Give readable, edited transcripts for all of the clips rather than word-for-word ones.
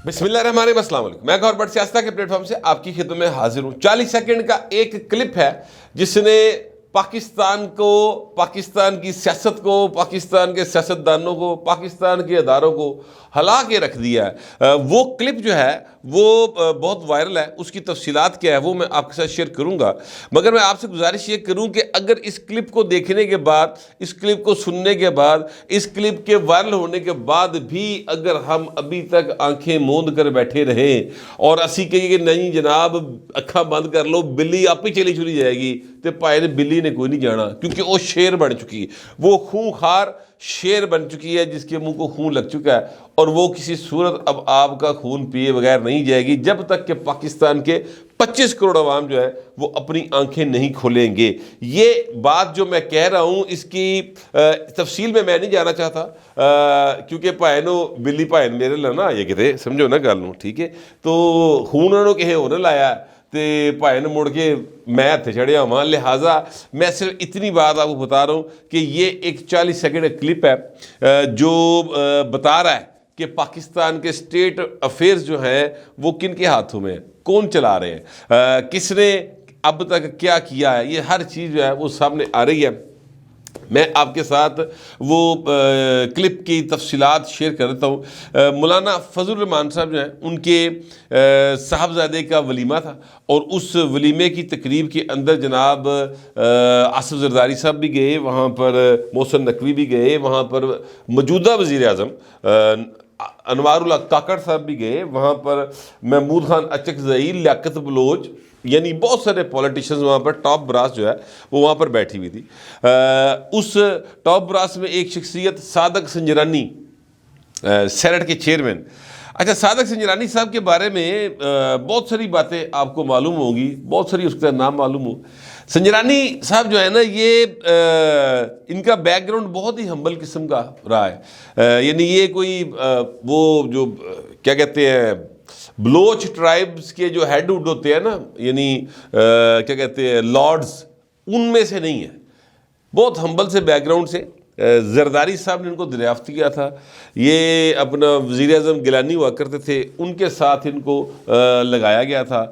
بسم اللہ الرحمن الرحیم، السلام علیکم۔ میں گور بٹ سیاستہ کے پلیٹ فارم سے آپ کی خدمت میں حاضر ہوں۔ 40 سیکنڈ کا ایک کلپ ہے جس نے پاکستان کو، پاکستان کی سیاست کو، پاکستان کے سیاستدانوں کو، پاکستان کے اداروں کو ہلا کے رکھ دیا ہے۔ وہ کلپ جو ہے وہ بہت وائرل ہے، اس کی تفصیلات کیا ہے وہ میں آپ کے ساتھ شیئر کروں گا، مگر میں آپ سے گزارش یہ کروں کہ اگر اس کلپ کو دیکھنے کے بعد، اس کلپ کو سننے کے بعد، اس کلپ کے وائرل ہونے کے بعد بھی اگر ہم ابھی تک آنکھیں موند کر بیٹھے رہیں اور اسی کہیے کہ نہیں جناب اکھاں بند کر لو، بلی آپ ہی چلی جائے گی، تو پائے نے بلی نے کوئی نہیں جانا، کیونکہ وہ شیر بن چکی ہے، وہ خونخوار شیر بن چکی ہے جس کے منہ کو خون لگ چکا ہے، اور وہ کسی صورت اب آپ کا خون پیے بغیر نہیں جائے گی جب تک کہ پاکستان کے 25 کروڑ عوام جو ہے وہ اپنی آنکھیں نہیں کھولیں گے۔ یہ بات جو میں کہہ رہا ہوں اس کی تفصیل میں نہیں جانا چاہتا، کیونکہ پائنو بلی پائن میرے لنا یہ کہتے سمجھو نا گل نو، ٹھیک ہے؟ تو خون انہوں کہیں ہونے لایا تے پائن مڑ کے میں ہتھے چڑھیا ہوا، لہٰذا میں صرف اتنی بات آپ کو بتا رہا ہوں کہ یہ ایک 40 سیکنڈ کلپ ہے جو بتا رہا ہے کہ پاکستان کے اسٹیٹ افیئرز جو ہیں وہ کن کے ہاتھوں میں ہیں، کون چلا رہے ہیں، کس نے اب تک کیا کیا ہے، یہ ہر چیز جو ہے وہ سامنے آ رہی ہے۔ میں آپ کے ساتھ وہ کلپ کی تفصیلات شیئر کر دیتا ہوں۔ مولانا فضل الرحمان صاحب جو ہیں ان کے صاحبزادے کا ولیمہ تھا، اور اس ولیمے کی تقریب کے اندر جناب آصف زرداری صاحب بھی گئے، وہاں پر محسن نقوی بھی گئے، وہاں پر موجودہ وزیر اعظم انوار اللہ کاکڑ صاحب بھی گئے، وہاں پر محمود خان اچکزئی، لیاقت بلوچ، یعنی بہت سارے پولیٹیشنز وہاں پر ٹاپ براس جو ہے وہ وہاں پر بیٹھی ہوئی تھی۔ اس ٹاپ براس میں ایک شخصیت صادق سنجرانی، سینٹ کے چیئرمین۔ اچھا، صادق سنجرانی صاحب کے بارے میں بہت ساری باتیں آپ کو معلوم ہوں گی، بہت ساری اس کا نام معلوم ہو۔ سنجرانی صاحب جو ہے نا، یہ ان کا بیک گراؤنڈ بہت ہی ہمبل قسم کا رہا ہے، یعنی یہ کوئی وہ جو کیا کہتے ہیں بلوچ ٹرائبز کے جو ہیڈ وڈ ہوتے ہیں نا، یعنی کیا کہتے ہیں لارڈز، ان میں سے نہیں ہے، بہت ہمبل سے بیک گراؤنڈ سے۔ زرداری صاحب نے ان کو دریافت کیا تھا، یہ اپنا وزیر اعظم گیلانی ہوا کرتے تھے، ان کے ساتھ ان کو لگایا گیا تھا۔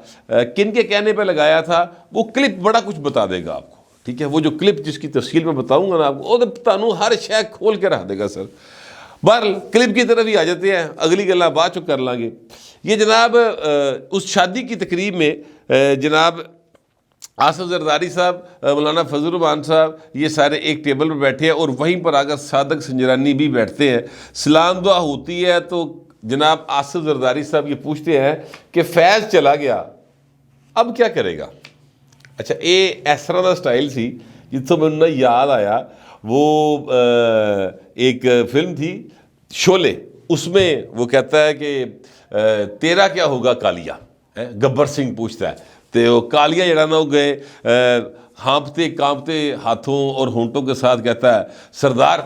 کن کے کہنے پہ لگایا تھا وہ کلپ بڑا کچھ بتا دے گا آپ کو، ٹھیک ہے؟ وہ جو کلپ جس کی تفصیل میں بتاؤں گا نا آپ کو، وہ تانوں ہر شے کھول کے رکھ دے گا سر۔ بہرحال کلپ کی طرف ہی آ جاتے ہیں، اگلی گلا بعد چ کر لیں گے۔ یہ جناب اس شادی کی تقریب میں جناب آصف زرداری صاحب، مولانا فضل الرحمان صاحب، یہ سارے ایک ٹیبل پر بیٹھے ہیں، اور وہیں پر آگر صادق سنجرانی بھی بیٹھتے ہیں۔ سلام دعا ہوتی ہے تو جناب آصف زرداری صاحب یہ پوچھتے ہیں کہ فیض چلا گیا اب کیا کرے گا؟ اچھا، یہ اس طرح کا سٹائل سی جتوں میں یاد آیا، وہ ایک فلم تھی شعلے، اس میں وہ کہتا ہے کہ تیرا کیا ہوگا کالیا، گبر سنگھ پوچھتا ہے، تو وہ کالیا جڑا نا وہ گئے ہانپتے کانپتے ہاتھوں اور ہونٹوں کے ساتھ کہتا ہے سردار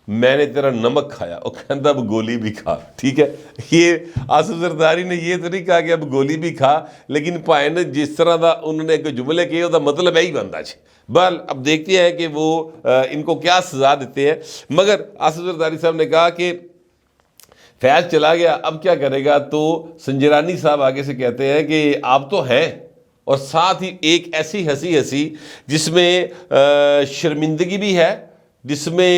میں نے تیرا نمک کھایا، وہ کہتا اب گولی بھی کھا، ٹھیک ہے؟ یہ آصف زرداری نے یہ تو نہیں کہا کہ اب گولی بھی کھا، لیکن پائے نے جس طرح دا انہوں نے ایک جملے کیے وہ مطلب یہی بنتا ہے۔ بہرحال اب دیکھتے ہیں کہ وہ ان کو کیا سزا دیتے ہیں، مگر آصف زرداری صاحب نے کہا کہ فیض چلا گیا اب کیا کرے گا، تو سنجرانی صاحب آگے سے کہتے ہیں کہ آپ تو ہیں، اور ساتھ ہی ایک ایسی ہنسی جس میں شرمندگی بھی ہے، جس میں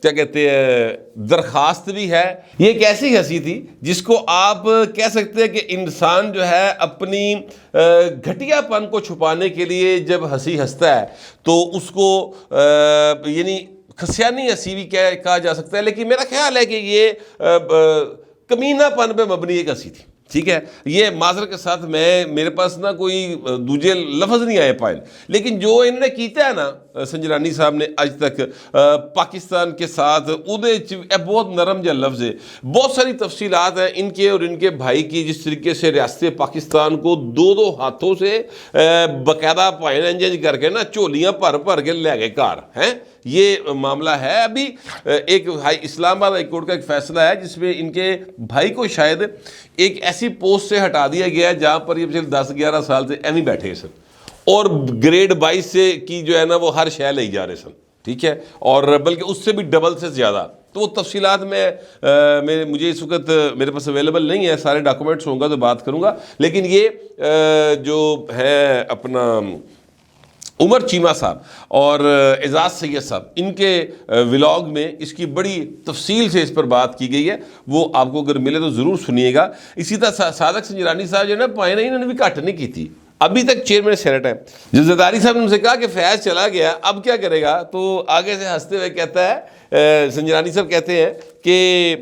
کیا کہتے ہیں درخواست بھی ہے۔ یہ ایک ایسی ہنسی تھی جس کو آپ کہہ سکتے ہیں کہ انسان جو ہے اپنی گھٹیا پن کو چھپانے کے لیے جب ہنسی ہنستا ہے تو اس کو یعنی خسیانی ہنسی بھی کہا جا سکتا ہے، لیکن میرا خیال ہے کہ یہ کمینہ پن پہ مبنی ایک ہنسی تھی، ٹھیک ہے؟ یہ معذرت کے ساتھ میرے پاس نا کوئی دوجے لفظ نہیں آئے پائل، لیکن جو انہوں نے کیتا ہے نا سنجرانی صاحب نے آج تک پاکستان کے ساتھ، بہت نرم جا لفظ ہے، بہت ساری تفصیلات ہیں ان کے اور ان کے بھائی کی، جس طریقے سے ریاست پاکستان کو دو ہاتھوں سے باقاعدہ پائن انجنج کر کے نا چولیاں بھر کے لے گئے کار ہیں، یہ معاملہ ہے۔ ابھی ایک اسلام آباد ہائی کورٹ کا ایک فیصلہ ہے جس میں ان کے بھائی کو شاید ایک ایسی پوسٹ سے ہٹا دیا گیا ہے جہاں پر یہ 10-11 سال سے ایویں بیٹھے سن، اور گریڈ 22 سے کی جو ہے نا وہ ہر شے لے جا رہے سن، ٹھیک ہے, اور بلکہ اس سے بھی ڈبل سے زیادہ. تو وہ تفصیلات مجھے اس وقت میرے پاس اویلیبل نہیں ہے, سارے ڈاکومنٹس ہوں گا تو بات کروں گا. لیکن یہ جو ہے اپنا عمر چیمہ صاحب اور اعزاز سید صاحب, ان کے ولاگ میں اس کی بڑی تفصیل سے اس پر بات کی گئی ہے, وہ آپ کو اگر ملے تو ضرور سنیے گا. اسی طرح صادق سنجرانی صاحب جو ہے نا پائے انہوں نے بھی کٹ نہیں کی تھی, ابھی تک چیئرمین سینٹ ہے. جو زرداری صاحب نے ان سے کہا کہ فیض چلا گیا اب کیا کرے گا, تو آگے سے ہنستے ہوئے کہتا ہے, سنجرانی صاحب کہتے ہیں کہ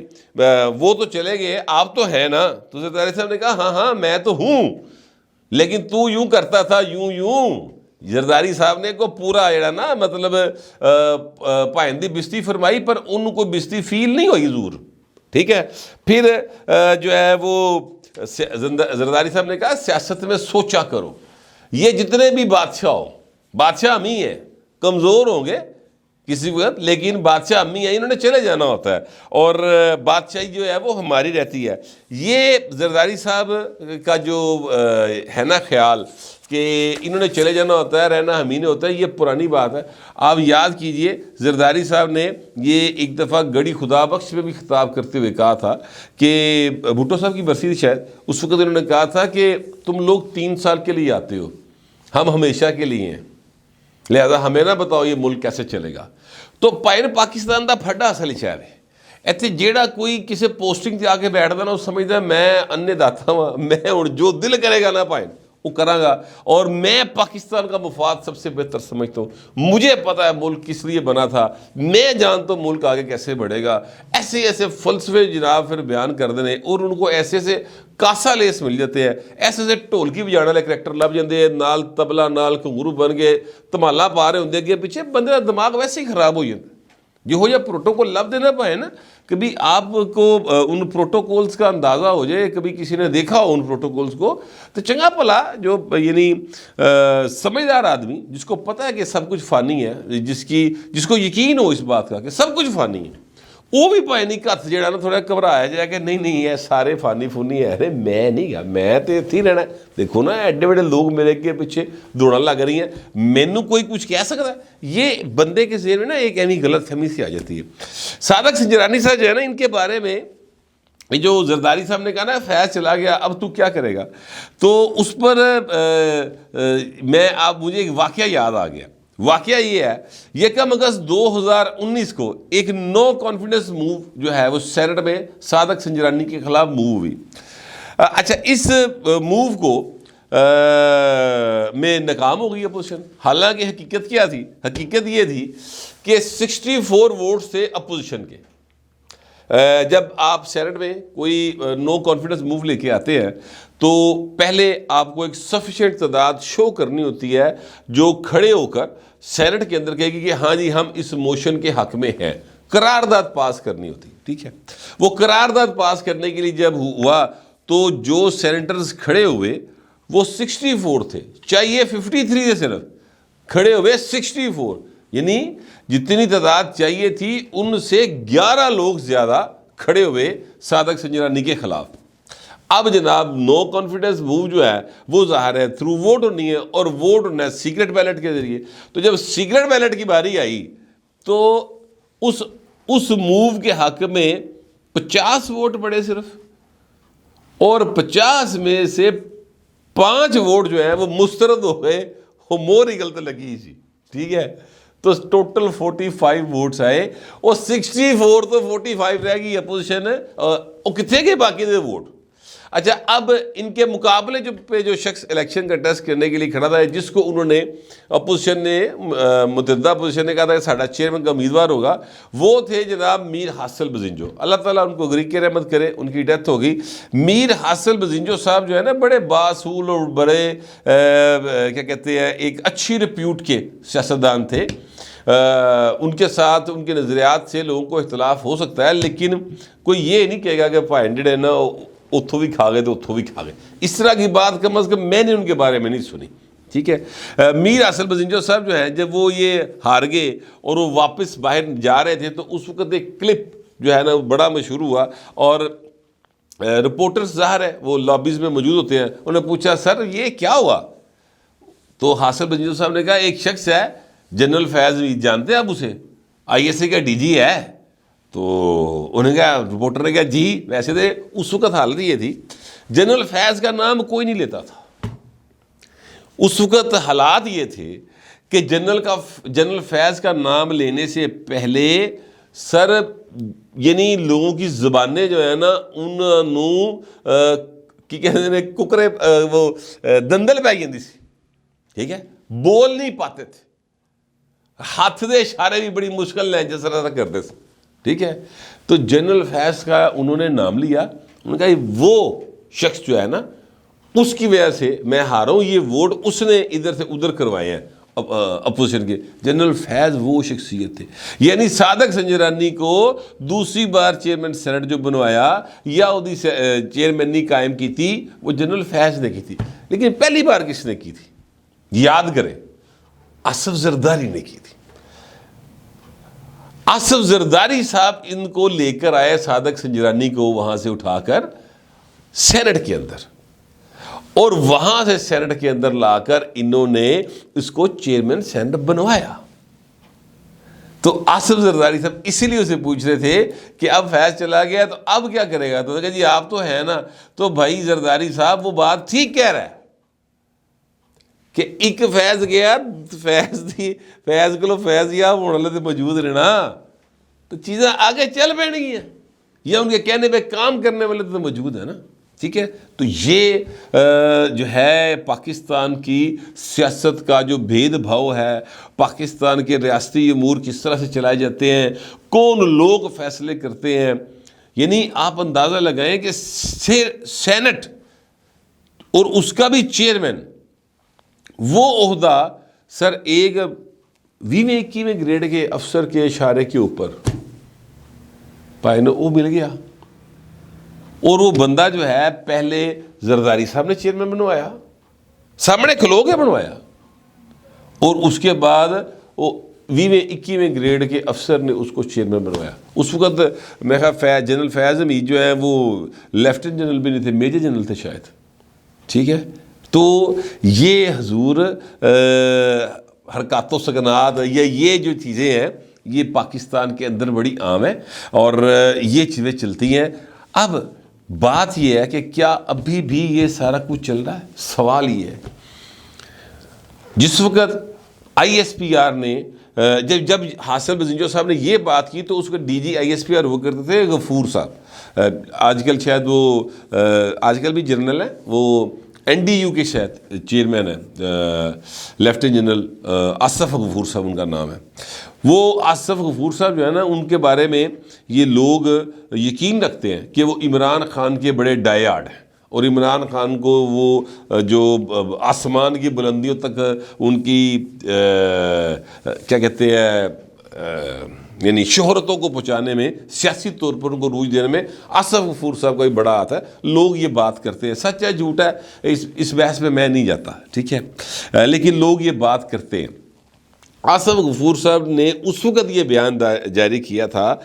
وہ تو چلے گئے آپ تو ہیں نا. تو زرداری صاحب نے کہا ہاں ہاں میں تو ہوں, لیکن تو یوں کرتا تھا یوں. زرداری صاحب نے کو پورا جڑا نا مطلب پائندی بستی فرمائی, پر ان کو بستی فیل نہیں ہوئی حضور. ٹھیک ہے, پھر جو ہے وہ زرداری صاحب نے کہا سیاست میں سوچا کرو, یہ جتنے بھی بادشاہ ہم ہی ہیں, کمزور ہوں گے کسی وقت لیکن بادشاہ امی ہیں, انہوں نے چلے جانا ہوتا ہے, اور بادشاہی جو ہے وہ ہماری رہتی ہے. یہ زرداری صاحب کا جو ہے نا خیال کہ انہوں نے چلے جانا ہوتا ہے, رہنا ہم ہی نے ہوتا ہے, یہ پرانی بات ہے. آپ یاد کیجئے زرداری صاحب نے یہ ایک دفعہ گڑی خدا بخش میں بھی خطاب کرتے ہوئے کہا تھا کہ بھٹو صاحب کی برسی تھی شاید, اس وقت انہوں نے کہا تھا کہ تم لوگ 3 سال کے لیے آتے ہو, ہم ہمیشہ کے لیے ہیں, لہذا ہمیں نہ بتاؤ یہ ملک کیسے چلے گا. تو پاکستان دا پھڈا اصل شہر ہے. ایتھے جیڑا کوئی کسی پوسٹنگ تے آ کے بیٹھدا نا, وہ سمجھدا میں انے داتا ہاں, میں ہن جو دل کرے گا نا پائن وہ کراں گا, اور میں پاکستان کا مفاد سب سے بہتر سمجھتا ہوں. مجھے پتہ ہے ملک کس لیے بنا تھا, میں جانتا ہوں ملک آگے کیسے بڑھے گا. ایسے فلسفے جناب پھر بیان کر دینے, اور ان کو ایسے کاسا لیس مل جاتے ہیں, ایسے ڈھولکی بجانے والے کریکٹر لب جاندے ہیں, نال تبلا نال کنگرو بن کے دھمالا پا رہے ہوندے, اگے پیچھے بندے کا دماغ ویسے ہی خراب ہو جاتا ہے. یہو جہاں پروٹوکول لب دینا پائے نا, کبھی آپ کو ان پروٹوکولز کا اندازہ ہو جائے, کبھی کسی نے دیکھا ہو ان پروٹوکولز کو, تو چنگا بھلا جو یعنی سمجھدار آدمی جس کو پتہ ہے کہ سب کچھ فانی ہے, جس کو یقین ہو اس بات کا کہ سب کچھ فانی ہے, وہ بھی پائے نہیں کت جہاں نا تھوڑا گھبرایا جائے کہ نہیں یہ سارے فانی فونی ہے. ارے میں نہیں گا, میں تو اتنے ہی رہنا. دیکھو نا ایڈے بڑے لوگ میرے کے پیچھے دوڑن لگ رہی ہیں, مینوں کوئی کچھ کہہ سکتا ہے. یہ بندے کے ذہن میں نا ایک ایسی غلط فہمی سی آ جاتی ہے. صادق سنجرانی صاحب جو ہے نا, ان کے بارے میں جو زرداری صاحب نے کہا نا فیض چلا گیا اب تو کیا کرے گا, تو اس پر مجھے ایک واقعہ یاد آ گیا. واقعہ یہ ہے, 1 اگست 2019 کو ایک نو کانفیڈنس موو جو ہے وہ سینٹ میں صادق سنجرانی کے خلاف موو ہوئی. اچھا, اس موو کو میں ناکام ہو گئی اپوزیشن. حالانکہ حقیقت کیا تھی, حقیقت یہ تھی کہ 64 ووٹس تھے اپوزیشن کے. جب آپ سینٹ میں کوئی نو کانفیڈنس موو لے کے آتے ہیں تو پہلے آپ کو ایک سفیشینٹ تعداد شو کرنی ہوتی ہے جو کھڑے ہو کر سینٹ کے اندر کہے گی کہ ہاں جی ہم اس موشن کے حق میں ہیں. قرارداد پاس کرنی ہوتی. ٹھیک ہے, وہ قرارداد پاس کرنے کے لیے جب ہوا تو جو سینیٹرز کھڑے ہوئے وہ 64 تھے, چاہیے 53 تھے, صرف کھڑے ہوئے 64, یعنی جتنی تعداد چاہیے تھی ان سے 11 لوگ زیادہ کھڑے ہوئے صادق سنجرانی کے خلاف. اب جناب نو کانفیڈنس موو جو ہے وہ ظاہر ہے تھرو ووٹ ہونی ہے, اور ووٹ ہونا ہے سیکرٹ بیلٹ کے ذریعے. تو جب سیکرٹ بیلٹ کی باری آئی تو اس موو کے حق میں 50 ووٹ پڑے صرف, اور 50 میں سے 5 ووٹ جو ہے وہ مسترد ہو گئے, وہ مور ہی غلط لگی سی. ٹھیک ہے, تو ٹوٹل 45 ووٹس آئے, اور 64 تو 45 رہ گئی اپوزیشن, اور کتنے گئے باقی دے ووٹ. اچھا, اب ان کے مقابلے پہ جو شخص الیکشن کنٹیسٹ کرنے کے لیے کھڑا تھا, جس کو انہوں نے اپوزیشن نے متحدہ اپوزیشن نے کہا تھا کہ ساڈا چیئرمین کا امیدوار ہوگا, وہ تھے جناب میر حاصل بزنجو. اللہ تعالیٰ ان کو غریق رحمت کرے, ان کی ڈیتھ ہو گئی. میر حاصل بزنجو صاحب جو ہے نا بڑے باصول اور بڑے کیا کہتے ہیں ایک اچھی ریپیوٹ کے سیاستدان تھے. ان کے ساتھ ان کے نظریات سے لوگوں کو اختلاف ہو سکتا ہے, لیکن کوئی یہ نہیں کہے گا کہ پائنڈڈ ہے نا اتھوں بھی کھا گئے تو اتھوں بھی کھا گئے. اس طرح کی بات کم از کم میں نے ان کے بارے میں نہیں سنی. ٹھیک ہے, میر حاصل بزنجو صاحب جو ہیں جب وہ یہ ہار گئے اور وہ واپس باہر جا رہے تھے تو اس وقت ایک کلپ جو ہے نا بڑا مشہور ہوا, اور رپورٹرز ظاہر ہے وہ لابیز میں موجود ہوتے ہیں, انہوں نے پوچھا سر یہ کیا ہوا؟ تو حاصل بزنجو صاحب نے کہا ایک شخص ہے جنرل فیض جانتے ہیں آپ اسے؟ آئی ایس اے کا ڈی جی ہے. تو انہیں کہا, رپورٹر نے کہا جی. ویسے تو اس وقت حالت یہ تھی, جنرل فیض کا نام کوئی نہیں لیتا تھا. اس وقت حالات یہ تھے کہ جنرل فیض کا نام لینے سے پہلے سر یعنی لوگوں کی زبانیں جو ہے نا انہوں کی کہتے ہیں ککرے وہ دندل پہ جاندی سی. ٹھیک ہے, بول نہیں پاتے تھے, ہاتھ دے اشارے بھی بڑی مشکل لہجے سے کرتے تھے. ٹھیک ہے, تو جنرل فیض کا انہوں نے نام لیا. انہوں نے کہا وہ شخص جو ہے نا اس کی وجہ سے میں ہارا ہوں, یہ ووٹ اس نے ادھر سے ادھر کروائے ہیں اپوزیشن کے. جنرل فیض وہ شخصیت تھے, یعنی صادق سنجرانی کو دوسری بار چیئرمین سینٹ جو بنوایا یا وہ چیئرمینی قائم کی تھی وہ جنرل فیض نے کی تھی. لیکن پہلی بار کس نے کی تھی یاد کریں؟ آصف زرداری نے کی تھی. آصف زرداری صاحب ان کو لے کر آئے, صادق سنجرانی کو وہاں سے اٹھا کر سینٹ کے اندر, اور وہاں سے سینٹ کے اندر لا کر انہوں نے اس کو چیئرمین سینٹ بنوایا. تو آصف زرداری صاحب اسی لیے اسے پوچھ رہے تھے کہ اب فیض چلا گیا تو اب کیا کرے گا. تو کہا جی آپ تو ہیں نا. تو بھائی زرداری صاحب وہ بات ٹھیک کہہ رہا ہے کہ ایک فیض گیا, فیض کو فیض یا ہونے تے موجود رہنا تو چیزیں آگے چل پڑیں گی, یا ان کے کہنے پہ کام کرنے والے تو موجود ہیں نا. ٹھیک ہے, تو یہ جو ہے پاکستان کی سیاست کا جو بھید بھاؤ ہے, پاکستان کے ریاستی امور کس طرح سے چلائے جاتے ہیں, کون لوگ فیصلے کرتے ہیں. یعنی آپ اندازہ لگائیں کہ سینٹ اور اس کا بھی چیئرمین وہ عہدہ سر ایک 20ویں گریڈ کے افسر کے اشارے کے اوپر پائے نے وہ مل گیا. اور وہ بندہ جو ہے پہلے زرداری صاحب نے چیئرمین بنوایا, سامنے کھلو کے بنوایا, اور اس کے بعد وہ 21ویں گریڈ کے افسر نے اس کو چیئرمین بنوایا. اس وقت میں خیال جنرل فیض حمید جو ہے وہ لیفٹیننٹ جنرل بھی نہیں تھے, میجر جنرل تھے شاید. ٹھیک ہے, تو یہ حضور حرکات و سکنات یا یہ جو چیزیں ہیں یہ پاکستان کے اندر بڑی عام ہیں اور یہ چیزیں چلتی ہیں. اب بات یہ ہے کہ کیا ابھی بھی یہ سارا کچھ چل رہا ہے؟ سوال یہ ہے. جس وقت آئی ایس پی آر نے جب حاصل بزنجو صاحب نے یہ بات کی تو اس وقت D G I S P R وہ کرتے تھے غفور صاحب, آج کل شاید وہ آج کل بھی جنرل ہیں, وہ این ڈی یو کے شاید چیئرمین ہیں, لیفٹیننٹ جنرل آصف غفور صاحب ان کا نام ہے. وہ آصف غفور صاحب جو ہے نا ان کے بارے میں یہ لوگ یقین رکھتے ہیں کہ وہ عمران خان کے بڑے ڈائیارڈ ہیں, اور عمران خان کو وہ جو آسمان کی بلندیوں تک ان کی کیا کہتے ہیں یعنی شہرتوں کو پہنچانے میں, سیاسی طور پر ان کو روج دینے میں آصف غفور صاحب کا بھی بڑا ہاتھ ہے. لوگ یہ بات کرتے ہیں, سچ ہے جھوٹ ہے اس بحث میں نہیں جاتا. ٹھیک ہے, لیکن لوگ یہ بات کرتے ہیں. آصف غفور صاحب نے اس وقت یہ بیان جاری کیا تھا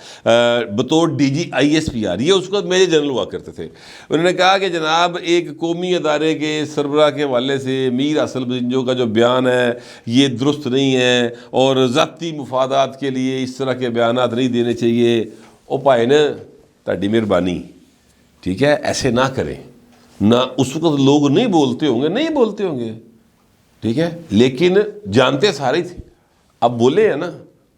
بطور D G I S P R, یہ اس وقت میجر جنرل ہوا کرتے تھے. انہوں نے کہا کہ جناب ایک قومی ادارے کے سربراہ کے حوالے سے میر حاصل بزنجو کا جو بیان ہے یہ درست نہیں ہے, اور ذاتی مفادات کے لیے اس طرح کے بیانات نہیں دینے چاہیے. او پائے نا تہاڈی مہربانی, ٹھیک ہے, ایسے نہ کریں. نہ اس وقت لوگ نہیں بولتے ہوں گے, ٹھیک ہے, لیکن جانتے سارے تھے. اب بولے ہیں نا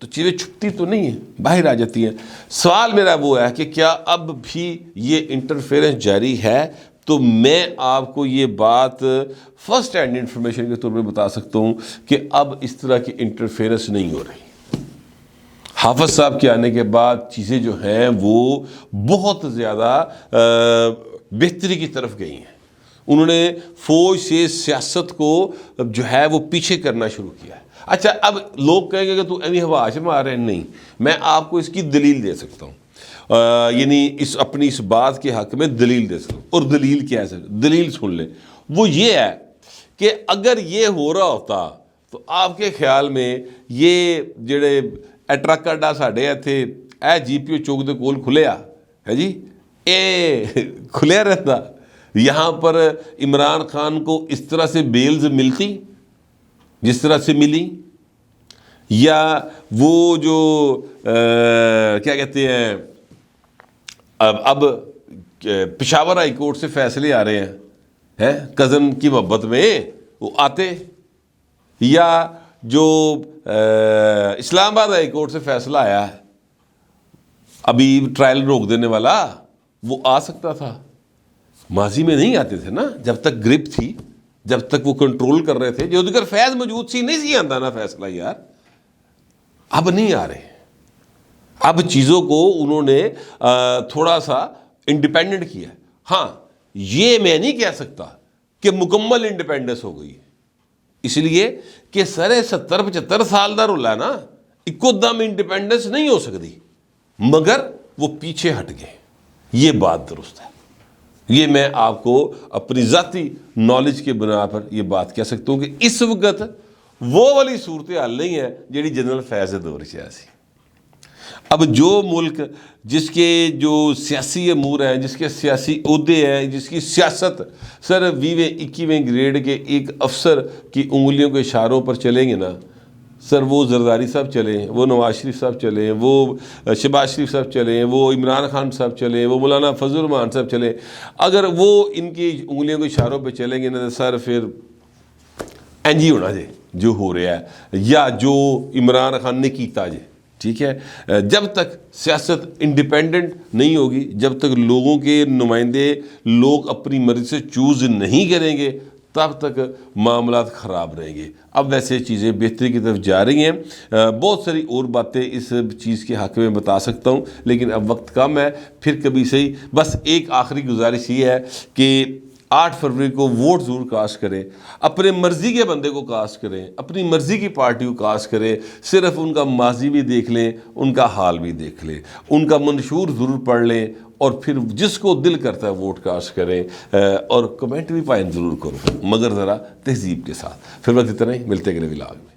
تو چیزیں چھپتی تو نہیں ہیں, باہر آ جاتی ہیں. سوال میرا وہ ہے کہ کیا اب بھی یہ انٹرفیرنس جاری ہے؟ تو میں آپ کو یہ بات فرسٹ ہینڈ انفارمیشن کے طور پہ بتا سکتا ہوں کہ اب اس طرح کی انٹرفیرنس نہیں ہو رہی. حافظ صاحب کے آنے کے بعد چیزیں جو ہیں وہ بہت زیادہ بہتری کی طرف گئی ہیں. انہوں نے فوج سے سیاست کو جو ہے وہ پیچھے کرنا شروع کیا ہے. اچھا, اب لوگ کہیں گے کہ تو ایویں ہوا سے مار رہے ہیں. نہیں, میں آپ کو اس کی دلیل دے سکتا ہوں, یعنی اپنی اس بات کے حق میں دلیل دے سکتا ہوں. اور دلیل کیا ہے سر؟ دلیل سن لیں. وہ یہ ہے کہ اگر یہ ہو رہا ہوتا تو آپ کے خیال میں یہ جڑے ٹرک اڈا ساڈے اتنے اے جی پی او چوک دے کول کھلیا ہے جی, اے کھلیا رہتا, یہاں پر عمران خان کو اس طرح سے بیلز ملتی جس طرح سے ملی؟ یا وہ جو کیا کہتے ہیں اب پشاور ہائی کورٹ سے فیصلے آ رہے ہیں کزن کی محبت میں وہ آتے، یا جو اسلام آباد ہائی کورٹ سے فیصلہ آیا ہے ابھی ٹرائل روک دینے والا، وہ آ سکتا تھا، ماضی میں نہیں آتے تھے نا، جب تک گرپ تھی، جب تک وہ کنٹرول کر رہے تھے، جو دیگر فیض موجود سی نہیں سی آتا نا فیصلہ یار، اب نہیں آ رہے، اب چیزوں کو انہوں نے تھوڑا سا انڈیپینڈنٹ کیا۔ ہاں یہ میں نہیں کہہ سکتا کہ مکمل انڈیپینڈنس ہو گئی، اس لیے کہ سارے 70-75 سال دا رلا نا، ایک دم انڈیپینڈنس نہیں ہو سکتی، مگر وہ پیچھے ہٹ گئے، یہ بات درست ہے۔ یہ میں آپ کو اپنی ذاتی نالج کے بنا پر یہ بات کہہ سکتا ہوں کہ اس وقت وہ والی صورتحال نہیں ہے جیڑی جنرل فیض دور سی۔ اب جو ملک جس کے جو سیاسی امور ہیں، جس کے سیاسی عہدے ہیں، جس کی سیاست سر 20ویں 21ویں گریڈ کے ایک افسر کی انگلیوں کے اشاروں پر چلیں گے نا سر، وہ زرداری صاحب چلیں، وہ نواز شریف صاحب چلیں، وہ شہباز شریف صاحب چلیں، وہ عمران خان صاحب چلیں، وہ مولانا فضل الرحمان صاحب چلیں، اگر وہ ان کی انگلیوں کے اشاروں پہ چلیں گے نا تو سر پھر این جی ہونا جو ہو رہا ہے یا جو عمران خان نے کیتا ٹھیک ہے۔ جب تک سیاست انڈیپینڈنٹ نہیں ہوگی، جب تک لوگوں کے نمائندے لوگ اپنی مرضی سے چوز نہیں کریں گے، تب تک معاملات خراب رہیں گے۔ اب ویسے چیزیں بہتری کی طرف جا رہی ہیں، بہت ساری اور باتیں اس چیز کے حق میں بتا سکتا ہوں، لیکن اب وقت کم ہے، پھر کبھی صحیح۔ بس ایک آخری گزارش یہ ہے کہ 8 فروری کو ووٹ ضرور کاسٹ کریں، اپنے مرضی کے بندے کو کاسٹ کریں، اپنی مرضی کی پارٹی کو کاسٹ کریں، صرف ان کا ماضی بھی دیکھ لیں، ان کا حال بھی دیکھ لیں، ان کا منشور ضرور پڑھ لیں، اور پھر جس کو دل کرتا ہے ووٹ کاسٹ کریں، اور کمنٹ بھی پائن ضرور کرو، مگر ذرا تہذیب کے ساتھ۔ پھر وقت اتنا ہی، ملتے ہیں اگلے ولاگ میں۔